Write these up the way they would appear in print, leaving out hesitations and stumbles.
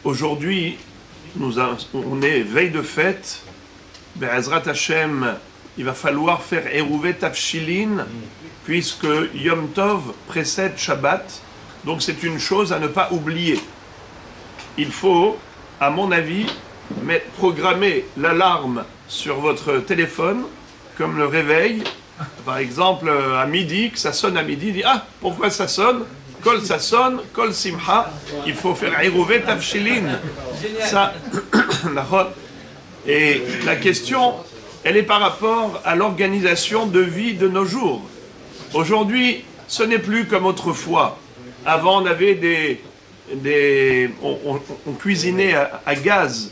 Aujourd'hui, on est veille de fête. Be'ezrat Hashem, il va falloir faire Eruvet Tafshilin, puisque Yom Tov précède Shabbat. Donc c'est une chose à ne pas oublier. Il faut, à mon avis, programmer l'alarme sur votre téléphone, comme le réveil. Par exemple, à midi, que ça sonne à midi, dit « Ah, pourquoi ça sonne ?» Kol ça sonne, Kol Simcha, il faut faire Eruvet Tafshilin. Ça, et la question, elle est par rapport à l'organisation de vie de nos jours. Aujourd'hui, ce n'est plus comme autrefois. Avant, on avait on cuisinait à gaz.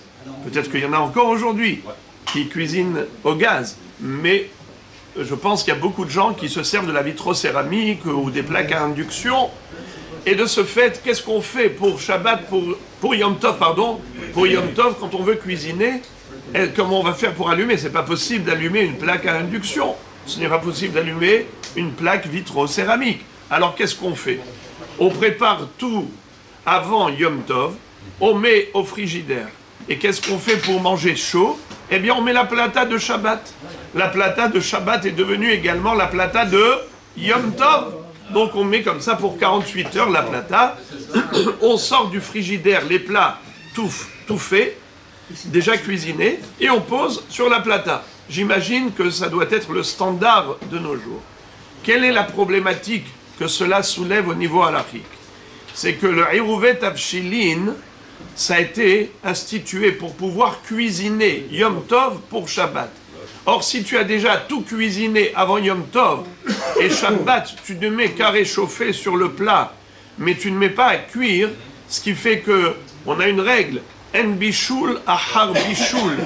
Peut-être qu'il y en a encore aujourd'hui qui cuisinent au gaz. Mais je pense qu'il y a beaucoup de gens qui se servent de la vitrocéramique ou des plaques à induction. Et de ce fait, qu'est-ce qu'on fait pour Shabbat, pour Yom Tov, pardon, pour Yom Tov, quand on veut cuisiner, comment on va faire pour allumer? C'est pas possible d'allumer une plaque à induction. Ce n'est pas possible d'allumer une plaque vitrocéramique. Alors qu'est-ce qu'on fait? On prépare tout avant Yom Tov, on met au frigidaire. Et qu'est-ce qu'on fait pour manger chaud? Eh bien, on met la plata de Shabbat. La plata de Shabbat est devenue également la plata de Yom Tov. Donc on met comme ça pour 48 heures la plata. On sort du frigidaire les plats tout faits, déjà cuisinés, et on pose sur la plata. J'imagine que ça doit être le standard de nos jours. Quelle est la problématique que cela soulève au niveau halachique? C'est que le Eruvet Tafshilin, ça a été institué pour pouvoir cuisiner Yom Tov pour Shabbat. Or, si tu as déjà tout cuisiné avant Yom Tov, et Shabbat, tu ne mets qu'à réchauffer sur le plat, mais tu ne mets pas à cuire, ce qui fait que on a une règle, en bishul ahar bishul.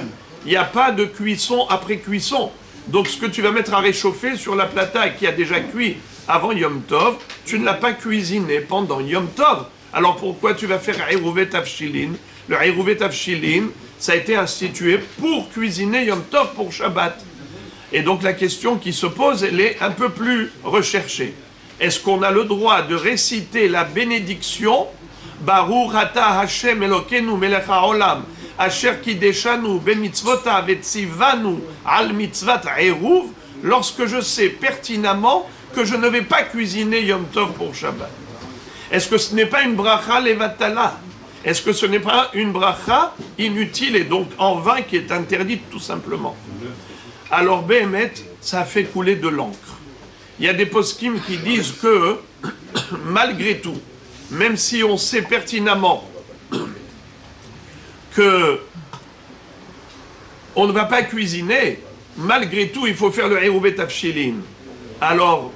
Il n'y a pas de cuisson après cuisson. Donc, ce que tu vas mettre à réchauffer sur la plata qui a déjà cuit avant Yom Tov, tu ne l'as pas cuisiné pendant Yom Tov. Alors, pourquoi tu vas faire Eruvet Tafshilin? Le Eruvet Tafshilin, ça a été institué pour cuisiner Yom Tov pour Shabbat. Et donc la question qui se pose, elle est un peu plus recherchée. Est-ce qu'on a le droit de réciter la bénédiction Baruch ata Hashem Elokeinu melech haolam asher kideshanu bemitzvota vetzivanu al mitzvat eruv, lorsque je sais pertinemment que je ne vais pas cuisiner Yom Tov pour Shabbat? Est-ce que ce n'est pas une bracha levatala? Est-ce que ce n'est pas une bracha inutile et donc en vain qui est interdite tout simplement? Alors Béhémet, ça a fait couler de l'encre. Il y a des poskim qui disent que, malgré tout, même si on sait pertinemment que on ne va pas cuisiner, malgré tout, il faut faire le Eruvet Tafshilin. Alors,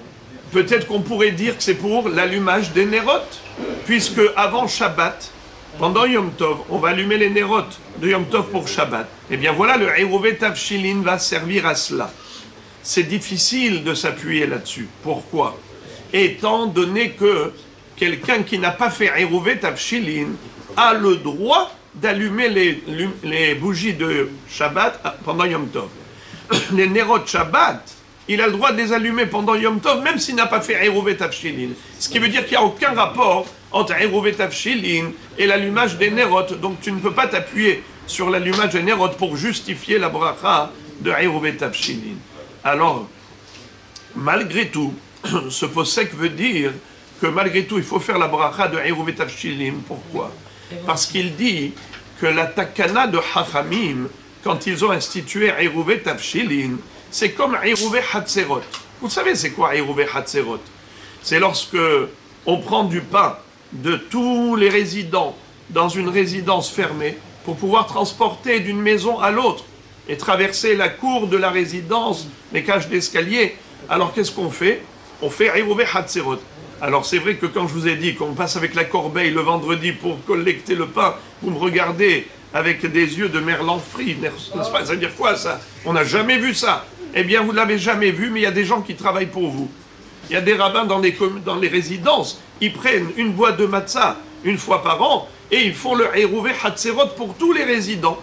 peut-être qu'on pourrait dire que c'est pour l'allumage des nérotes, puisque avant Shabbat, pendant Yom Tov, on va allumer les nérotes de Yom Tov pour Shabbat. Eh bien voilà, le Eruvet Tafshilin va servir à cela. C'est difficile de s'appuyer là-dessus. Pourquoi? Étant donné que quelqu'un qui n'a pas fait Eruvet Tafshilin a le droit d'allumer les bougies de Shabbat pendant Yom Tov. Les nérotes Shabbat, il a le droit de les allumer pendant Yom Tov, même s'il n'a pas fait Eruvet Tafshilin. Ce qui veut dire qu'il n'y a aucun rapport entre Eruvet Tafshilin et l'allumage des nérotes. Donc tu ne peux pas t'appuyer sur l'allumage des nérotes pour justifier la bracha de Eruvet Tafshilin. Alors, malgré tout, ce possèque veut dire que malgré tout, il faut faire la bracha de Eruvet Tafshilin. Pourquoi? Parce qu'il dit que la takana de Chachamim, quand ils ont institué Eruvet Tafshilin, c'est comme Eruvet Hatzerot. Vous savez c'est quoi Eruvet Hatzerot? C'est lorsque on prend du pain de tous les résidents dans une résidence fermée pour pouvoir transporter d'une maison à l'autre et traverser la cour de la résidence, les cages d'escalier. Alors qu'est-ce qu'on fait? On fait Eruvet Hatzerot. Alors c'est vrai que quand je vous ai dit qu'on passe avec la corbeille le vendredi pour collecter le pain, vous me regardez avec des yeux de merlan frit, n'est-ce pas? Ça veut dire quoi ça? On n'a jamais vu ça. Eh bien vous ne l'avez jamais vu, mais il y a des gens qui travaillent pour vous. Il y a des rabbins dans les résidences, ils prennent une boîte de matzah une fois par an et ils font le Eruvet Hatzerot pour tous les résidents.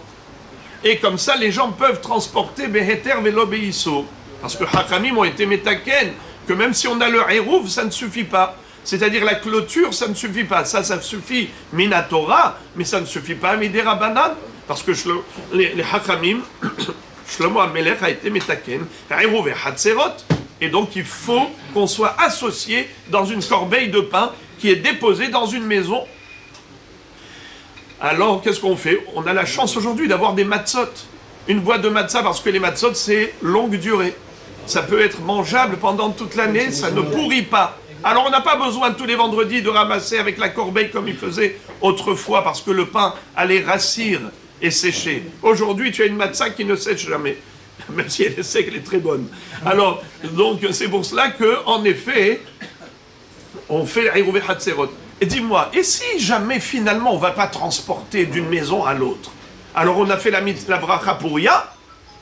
Et comme ça, les gens peuvent transporter Beheter Velo Beiso. Parce que Hachamim ont été métaken, que même si on a le Eruv, ça ne suffit pas. C'est-à-dire la clôture, ça ne suffit pas. Ça suffit Minatora, mais ça ne suffit pas Midera Banan. Parce que les Hachamim, Shlomo HaMelech a été Metaken, Eruv et Hatzerot. Et donc il faut qu'on soit associé dans une corbeille de pain qui est déposée dans une maison. Alors qu'est-ce qu'on fait? On a la chance aujourd'hui d'avoir des matzot. Une boîte de matzah, parce que les matzot, c'est longue durée. Ça peut être mangeable pendant toute l'année, ça ne pourrit pas. Alors on n'a pas besoin tous les vendredis de ramasser avec la corbeille comme il faisait autrefois, parce que le pain allait rassir et sécher. Aujourd'hui, tu as une matzah qui ne sèche jamais, même si elle est sec, elle est très bonne. Alors, donc c'est pour cela qu'en effet, on fait l'Eruv Hatzerot. Et dis-moi, et si jamais finalement on ne va pas transporter d'une maison à l'autre? Alors on a fait la bracha pour Ya?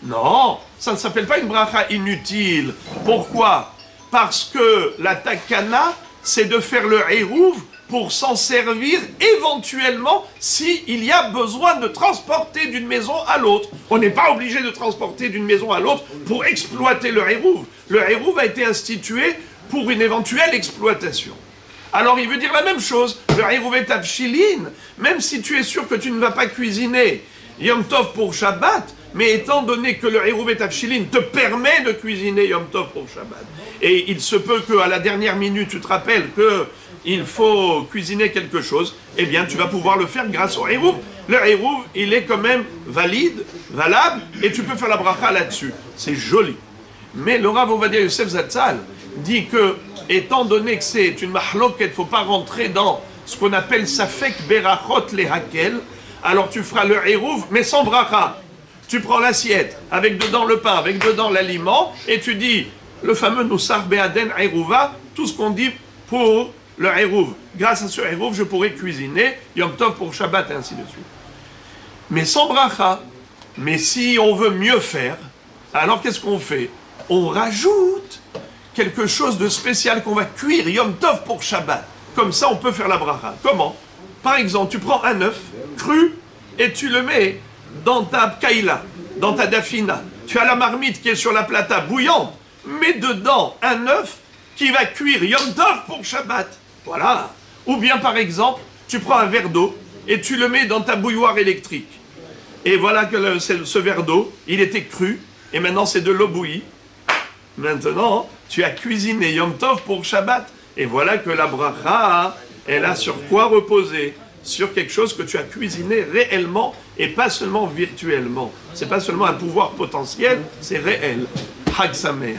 Non, ça ne s'appelle pas une bracha inutile. Pourquoi? Parce que la takana, c'est de faire le Eruv pour s'en servir éventuellement s'il y a besoin de transporter d'une maison à l'autre. On n'est pas obligé de transporter d'une maison à l'autre pour exploiter le Eruv. Le Eruv a été institué pour une éventuelle exploitation. Alors il veut dire la même chose, le Eruv Tavshilin, même si tu es sûr que tu ne vas pas cuisiner Yom Tov pour Shabbat, mais étant donné que le Eruv Tavshilin te permet de cuisiner Yom Tov pour Shabbat, et il se peut qu'à la dernière minute tu te rappelles qu'il faut cuisiner quelque chose, eh bien tu vas pouvoir le faire grâce au Eruv. Le Eruv, il est quand même valide, valable, et tu peux faire la bracha là-dessus. C'est joli. Mais le Rav Ovadia Yosef Zatzal dit que, étant donné que c'est une mahloket, il ne faut pas rentrer dans ce qu'on appelle Safek Berachot Lehakel, alors tu feras le Eruv, mais sans bracha. Tu prends l'assiette, avec dedans le pain, avec dedans l'aliment, et tu dis le fameux Nusar Be'aden Eruva, tout ce qu'on dit pour le Eruv. Grâce à ce Eruv, je pourrais cuisiner Yom Tov pour Shabbat, et ainsi de suite. Mais sans bracha. Mais si on veut mieux faire, alors qu'est-ce qu'on fait? On rajoute quelque chose de spécial qu'on va cuire Yom Tov pour Shabbat. Comme ça, on peut faire la bracha. Comment? Par exemple, tu prends un œuf cru et tu le mets dans ta kaïla, dans ta dafina. Tu as la marmite qui est sur la plata bouillante. Mets dedans un œuf qui va cuire Yom Tov pour Shabbat. Voilà. Ou bien, par exemple, tu prends un verre d'eau et tu le mets dans ta bouilloire électrique. Et voilà que ce verre d'eau, il était cru, et maintenant c'est de l'eau bouillie. Maintenant, tu as cuisiné Yom Tov pour Shabbat. Et voilà que la bracha, elle a sur quoi reposer? Sur quelque chose que tu as cuisiné réellement et pas seulement virtuellement. C'est pas seulement un pouvoir potentiel, c'est réel. Chag Sameach.